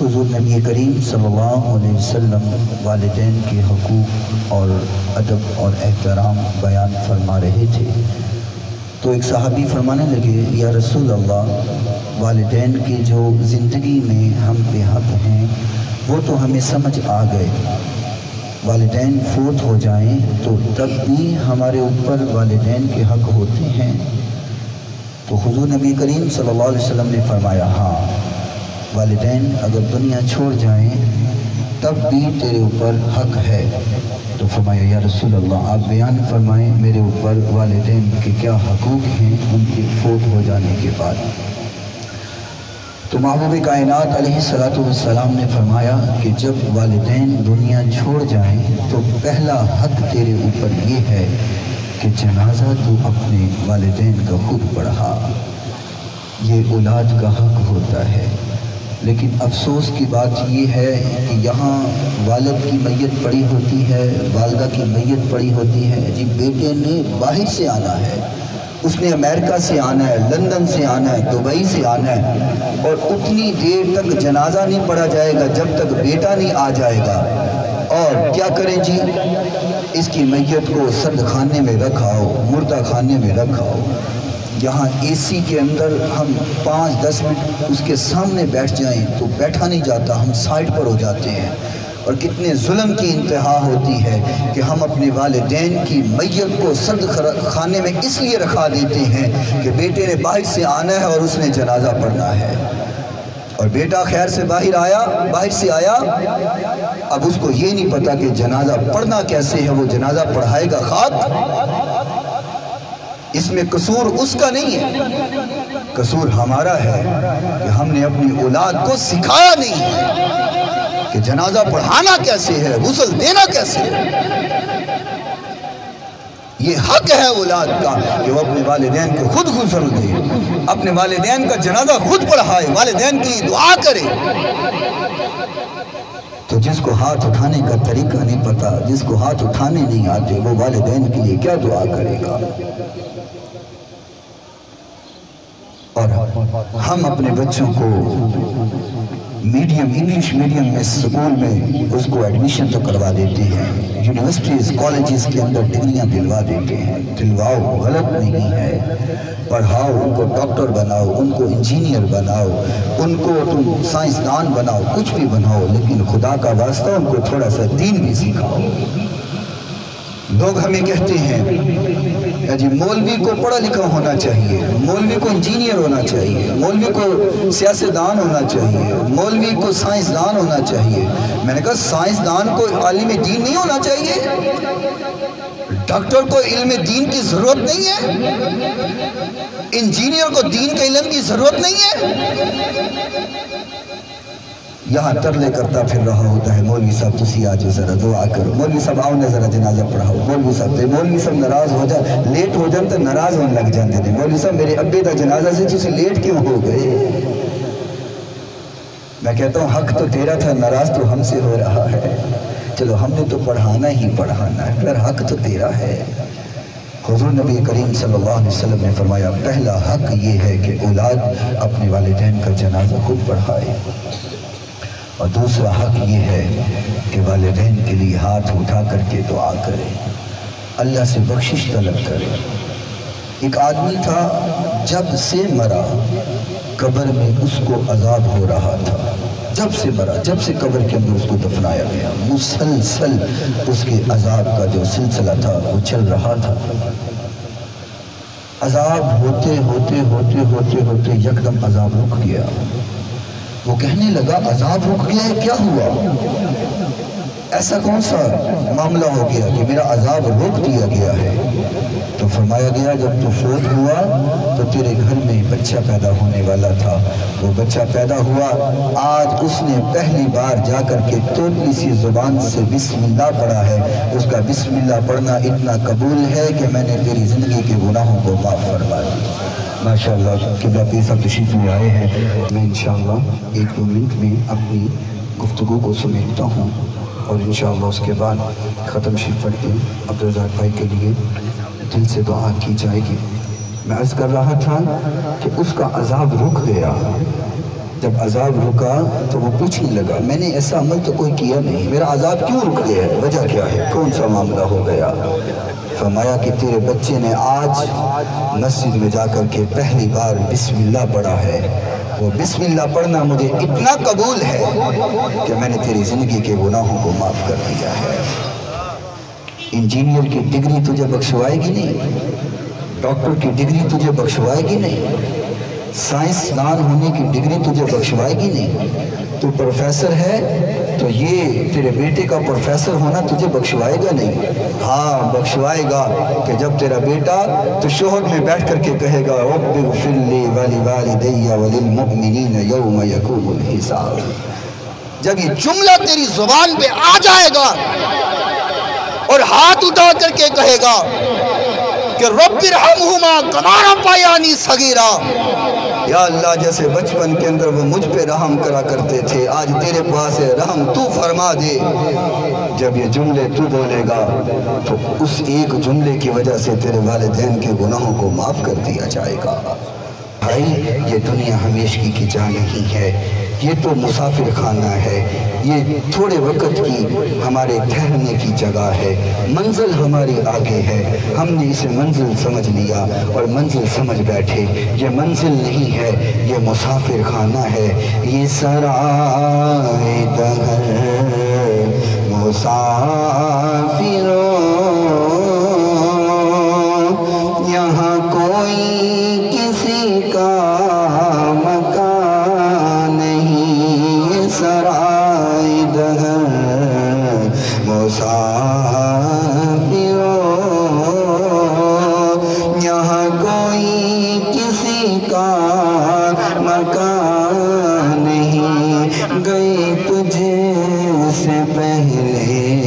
حضور نبی کریم صلی اللہ علیہ وسلم والدین کے حقوق اور ادب اور احترام بیان فرما رہے تھے تو ایک صحابی فرمانے لگے، یا رسول اللہ، والدین کے جو زندگی میں ہم پہ حق ہیں وہ تو ہمیں سمجھ آ گئے، والدین فوت ہو جائیں تو تب بھی ہمارے اوپر والدین کے حق ہوتے ہیں؟ تو حضور نبی کریم صلی اللہ علیہ وسلم نے فرمایا، ہاں، والدین اگر دنیا چھوڑ جائیں تب بھی تیرے اوپر حق ہے۔ تو فرمایا، یا رسول اللہ، آپ بیان فرمائیں میرے اوپر والدین کے کیا حقوق ہیں ان کے فوت ہو جانے کے بعد۔ تو محبوب کائنات علیہ السلام نے فرمایا کہ جب والدین دنیا چھوڑ جائیں تو پہلا حق تیرے اوپر یہ ہے کہ جنازہ تو اپنے والدین کا خود پڑھا، یہ اولاد کا حق ہوتا ہے۔ لیکن افسوس کی بات یہ ہے کہ یہاں والد کی میت پڑی ہوتی ہے، والدہ کی میت پڑی ہوتی ہے، جی بیٹے نے باہر سے آنا ہے، اس نے امریکہ سے آنا ہے، لندن سے آنا ہے، دبئی سے آنا ہے، اور اتنی دیر تک جنازہ نہیں پڑھا جائے گا جب تک بیٹا نہیں آ جائے گا۔ اور کیا کریں جی، اس کی میت کو سرد خانے میں رکھاؤ، مردہ خانے میں رکھاؤ۔ یہاں اے سی کے اندر ہم 5-10 منٹ اس کے سامنے بیٹھ جائیں تو بیٹھا نہیں جاتا، ہم سائڈ پر ہو جاتے ہیں۔ اور کتنے ظلم کی انتہا ہوتی ہے کہ ہم اپنے والدین کی میت کو سرد خانے میں اس لیے رکھا دیتے ہیں کہ بیٹے نے باہر سے آنا ہے اور اس نے جنازہ پڑھنا ہے، اور بیٹا خیر سے باہر سے آیا، اب اس کو یہ نہیں پتا کہ جنازہ پڑھنا کیسے ہے، وہ جنازہ پڑھائے گا خاک۔ اس میں قصور اس کا نہیں ہے، قصور ہمارا ہے کہ ہم نے اپنی اولاد کو سکھایا نہیں ہے کہ جنازہ پڑھانا کیسے ہے، غسل دینا کیسے ہے۔ یہ حق ہے اولاد کا کہ وہ اپنے والدین کو خود غسل دے، اپنے والدین کا جنازہ خود پڑھائے، والدین کی دعا کرے۔ تو جس کو ہاتھ اٹھانے کا طریقہ نہیں پتا، جس کو ہاتھ اٹھانے نہیں آتے، وہ والدین کے لیے کیا دعا کرے گا؟ اور ہم اپنے بچوں کو انگلش میڈیم میں اسکول میں اس کو ایڈمیشن تو کروا دیتے ہیں، یونیورسٹیز کالجز کے اندر ڈگریاں دلوا دیتے ہیں، دلواؤ، غلط نہیں ہے، پڑھاؤ، ان کو ڈاکٹر بناؤ، ان کو انجینئر بناؤ، ان کو تم سائنسدان بناؤ، کچھ بھی بناؤ، لیکن خدا کا واسطہ ان کو تھوڑا سا دین بھی سکھاؤ۔ لوگ ہمیں کہتے ہیں جی مولوی کو پڑھا لکھا ہونا چاہیے، مولوی کو انجینئر ہونا چاہیے، مولوی کو سیاستدان ہونا چاہیے، مولوی کو سائنسدان ہونا چاہیے۔ میں نے کہا سائنسدان کو عالم دین نہیں ہونا چاہیے؟ ڈاکٹر کو علم دین کی ضرورت نہیں ہے؟ انجینئر کو دین کے علم کی ضرورت نہیں ہے؟ یہاں ترلے کرتا پھر رہا ہوتا ہے، مولوی صاحب تسی آج ذرا دعا کرو، مولوی صاحب آؤ نے ذرا جنازہ پڑھاؤ، مولوی صاحب ناراض ہو جائے، لیٹ ہو جائے تو ناراض ہونے لگ جاندے نے، مولوی صاحب میرے ابے دا جنازہ سے تسی لیٹ کیوں ہو گئے؟ میں کہتا ہوں حق تو تیرا تھا، ناراض تو ہم سے ہو رہا ہے۔ چلو ہم نے تو پڑھانا ہی پڑھانا ہے، پھر حق تو تیرا ہے۔ حضور نبی کریم صلی اللہ علیہ وسلم نے فرمایا، پہلا حق یہ ہے کہ اولاد اپنے والدین کا جنازہ خود پڑھائے، اور دوسرا حق یہ ہے کہ والدین کے لیے ہاتھ اٹھا کر کے دعا کرے، اللہ سے بخشش طلب کرے۔ ایک آدمی تھا، جب سے مرا قبر میں اس کو عذاب ہو رہا تھا، جب سے مرا، جب سے قبر کے اندر اس کو دفنایا گیا، مسلسل اس کے عذاب کا جو سلسلہ تھا وہ چل رہا تھا۔ عذاب ہوتے ہوتے ہوتے ہوتے ہوتے یکدم عذاب رک گیا۔ وہ کہنے لگا عذاب رک گیا ہے، کیا ہوا؟ ایسا کون سا معاملہ ہو گیا کہ میرا عذاب روک دیا گیا ہے؟ تو فرمایا گیا جب تو فوت ہوا تو تیرے گھر میں بچہ پیدا ہونے والا تھا، وہ بچہ پیدا ہوا، آج اس نے پہلی بار جا کر کے توتلی سی زبان سے بسم اللہ پڑھا ہے، اس کا بسم اللہ پڑھنا اتنا قبول ہے کہ میں نے تیری زندگی کے گناہوں کو معاف فرما دیا۔ ماشاءاللہ قبلہ پیر صاحب تشریف لے آئے ہیں، میں انشاءاللہ 1-2 منٹ میں اپنی گفتگو کو سمیٹتا ہوں، اور انشاءاللہ اس کے بعد ختم شریف پڑھ کے عبدالرزاق بھائی کے لیے دل سے دعا کی جائے گی۔ میں عرض کر رہا تھا کہ اس کا عذاب رک گیا، جب عذاب رکا تو وہ پوچھنے لگا میں نے ایسا عمل تو کوئی کیا نہیں، میرا عذاب کیوں رک گیا ہے، وجہ کیا ہے، کون سا معاملہ ہو گیا؟ فرمایا کہ تیرے بچے نے آج مسجد میں جا کر کے پہلی بار بسم اللہ پڑھا ہے، وہ بسم اللہ پڑھنا مجھے اتنا قبول ہے کہ میں نے تیری زندگی کے گناہوں کو معاف کر دیا ہے۔ انجینئر کی ڈگری تجھے بخشوائے گی نہیں، ڈاکٹر کی ڈگری تجھے بخشوائے گی نہیں، سائنسدان ہونے کی ڈگری تجھے بخشوائے گی نہیں، تو پروفیسر ہے تو یہ تیرے بیٹے کا پروفیسر ہونا تجھے بخشوائے گا نہیں، ہاں بخشوائے گا کہ جب تیرا بیٹا تو شوہر میں بیٹھ کر کے کہے گا رب اغفر لی ولوالدی وللمؤمنین یوم یقوم الحساب، جب یہ جملہ تیری زبان پہ آ جائے گا اور ہاتھ اٹھا کر کے کہے گا کہ رب ارحمہما کما ربیانی صغیرا، یا اللہ جیسے بچپن کے اندر وہ مجھ پہ رحم کرا کرتے تھے آج تیرے پاس ہے رحم تو فرما دے، جب یہ جملے تو بولے گا تو اس ایک جملے کی وجہ سے تیرے والدین کے گناہوں کو معاف کر دیا جائے گا۔ بھائی یہ دنیا ہمیشگی کی جا نہیں ہے، یہ تو مسافر خانہ ہے، یہ تھوڑے وقت کی ہمارے ٹھہرنے کی جگہ ہے، منزل ہماری آگے ہے، ہم نے اسے منزل سمجھ لیا اور منزل سمجھ بیٹھے، یہ منزل نہیں ہے یہ مسافر خانہ ہے، یہ سرائے دہر مسافروں یہاں کوئی کسی کا مکان نہیں، سرائے دہر مسافروں یہاں کوئی کسی کا مکان نہیں، گئی تجھے سے پہلے